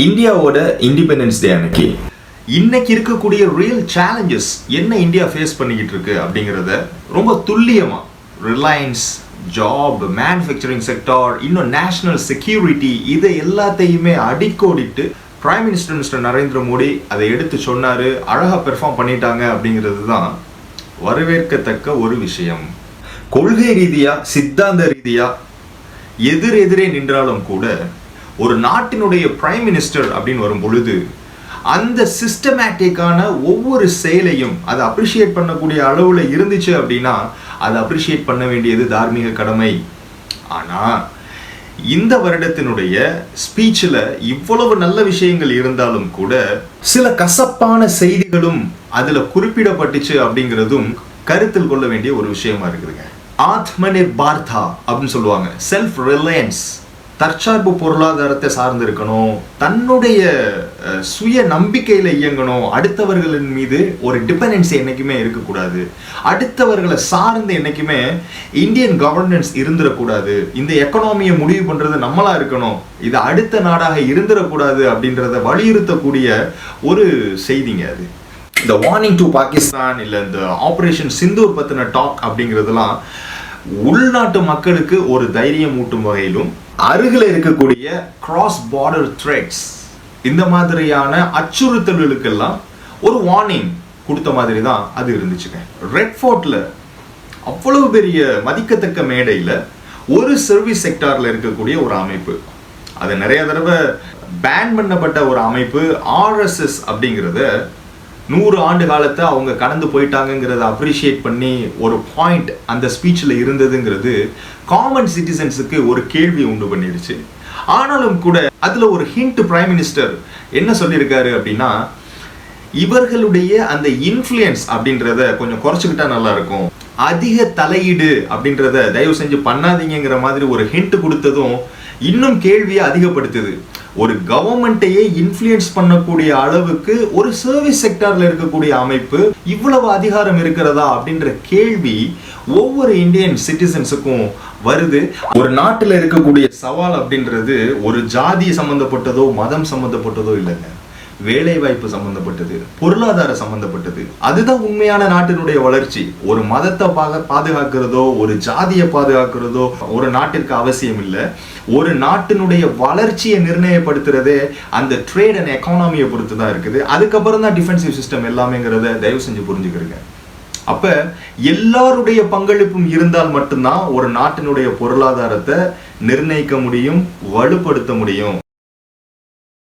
இந்தியாவோட independence day அன்னைக்கு இன்னைக்கு இருக்கக்கூடிய ரியல் சேலஞ்சஸ் என்ன இந்தியா ஃபேஸ் பண்ணிக்கிட்டு இருக்கு அப்படிங்கிறத ரொம்ப துல்லியமா ரிலையன்ஸ், ஜாப், மேனுஃபேக்சரிங் செக்டார், இன்னும் நேஷனல் செக்யூரிட்டி இதை எல்லாத்தையுமே அடிக்கோடிட்டு prime minister mister Narendra Modi அதை எடுத்து சொன்னாரு. அழகா பெர்ஃபார்ம் பண்ணிட்டாங்க அப்படிங்கிறது தான் வரவேற்கத்தக்க ஒரு விஷயம். கொள்கை ரீதியா சித்தாந்த ரீதியா எதிரெதிரே நின்றாலும் கூட ஒரு நாட்டினுடைய பிரைம் மினிஸ்டர் அப்படின்னு வரும் பொழுது அந்த சிஸ்டமேட்டிக்கான ஒவ்வொரு செயலையும் அதை அப்ரிஷியேட் பண்ணக்கூடிய அளவுல இருந்துச்சு அப்படின்னா அதை அப்ரிஷியேட் பண்ண வேண்டியது தார்மீக கடமை. ஆனா இந்த வருடத்தினுடைய ஸ்பீச்சில் இவ்வளவு நல்ல விஷயங்கள் இருந்தாலும் கூட சில கசப்பான செய்திகளும் அதுல குறிப்பிடப்பட்டுச்சு அப்படிங்கிறதும் கருத்தில் கொள்ள வேண்டிய ஒரு விஷயமா இருக்குதுங்க. ஆத்மநிர்பார்தா அப்படின்னு சொல்லுவாங்க, செல்ஃப் ரிலையன்ஸ், தற்சார்பு பொருளாதாரத்தை சார்ந்து இருக்கணும், தன்னுடைய சுய நம்பிக்கையில இயங்கணும், அடுத்தவர்களின் மீது ஒரு டிபெண்டன்சி என்னைக்குமே இருக்கக்கூடாது, அடுத்தவர்களை சார்ந்து என்னைக்குமே இந்தியன் கவர்னன்ஸ் இருந்துடக்கூடாது, இந்த எக்கனாமியை முடிவு பண்றது நம்மளா இருக்கணும், இது அடுத்த நாடாக இருந்துடக்கூடாது அப்படின்றத வலியுறுத்தக்கூடிய ஒரு செய்திங்க அது. இந்த வார்னிங் டு பாகிஸ்தான் இல்ல இந்த ஆபரேஷன் சிந்தூர் பத்தின டாக் அப்படிங்கிறதுலாம் உள்நாட்டு மக்களுக்கு ஒரு தைரியம் ஊட்டும் வகையிலும் அருகில் இருக்கக்கூடிய கிராஸ் பார்டர் த்ரெட்ஸ் இந்த மாதிரியான அச்சுறுத்தல்களுக்கெல்லாம் ஒரு வார்னிங் கொடுத்த மாதிரி தான் அது இருந்துச்சுங்க. ரெட் ஃபோர்ட்ல அவ்வளவு பெரிய மதிக்கத்தக்க மேடையில் ஒரு சர்வீஸ் செக்டார்ல இருக்கக்கூடிய ஒரு அமைப்பு, அது நிறைய தடவை பேன் பண்ணப்பட்ட ஒரு அமைப்பு RSS அப்படிங்கிறத 100 ஆண்டு காலத்தை அவங்க கடந்து போயிட்டாங்கிறத அப்ரிஷியேட் பண்ணி ஒரு பாயிண்ட் அந்த ஸ்பீச்சில் இருந்ததுங்கிறது காமன் சிட்டிசன்ஸுக்கு ஒரு கேள்வி உண்டு பண்ணிடுச்சு. ஆனாலும் கூட அதுல ஒரு ஹிண்ட் பிரைம் மினிஸ்டர் என்ன சொல்லியிருக்காரு அப்படின்னா, இவர்களுடைய அந்த இன்ஃப்ளூயன்ஸ் அப்படின்றத கொஞ்சம் குறைச்சிக்கிட்டா நல்லா இருக்கும், அதிக தலையீடு அப்படின்றத தயவு செஞ்சு பண்ணாதீங்கிற மாதிரி ஒரு ஹிண்ட் கொடுத்ததும் இன்னும் கேள்வியை அதிகப்படுத்துது. ஒரு கவர்மெண்ட்டையே இன்ஃப்ளூயன்ஸ் பண்ணக்கூடிய அளவுக்கு ஒரு சர்வீஸ் செக்டார்ல இருக்கக்கூடிய அமைப்பு இவ்வளவு அதிகாரம் இருக்கிறதா அப்படின்ற கேள்வி ஒவ்வொரு இந்தியன் சிட்டிசன்ஸுக்கும் வருது. ஒரு நாட்டில் இருக்கக்கூடிய சவால் அப்படின்றது ஒரு ஜாதி சம்பந்தப்பட்டதோ மதம் சம்பந்தப்பட்டதோ இல்லைங்க, வேலை வாய்ப்பு சம்பந்தப்பட்டது, பொருளாதார சம்பந்தப்பட்டது. அதுதான் உண்மையான நாட்டினுடைய வளர்ச்சி. ஒரு மதத்தை பாதுகாக்கிறதோ ஒரு ஜாதியை பாதுகாக்கிறதோ ஒரு நாட்டிற்கு அவசியம் இல்லை. ஒரு நாட்டினுடைய வளர்ச்சியை நிர்ணயப்படுத்துறதே அந்த ட்ரேட் அண்ட் எக்கானமியை பொறுத்து தான் இருக்குது. அதுக்கப்புறம் தான் டிஃபென்சிவ் சிஸ்டம் எல்லாமேங்கிறத தயவு செஞ்சு புரிஞ்சுக்கிறீங்க. அப்ப எல்லாருடைய பங்களிப்பும் இருந்தால் மட்டும்தான் ஒரு நாட்டினுடைய பொருளாதாரத்தை நிர்ணயிக்க முடியும், வலுப்படுத்த முடியும்.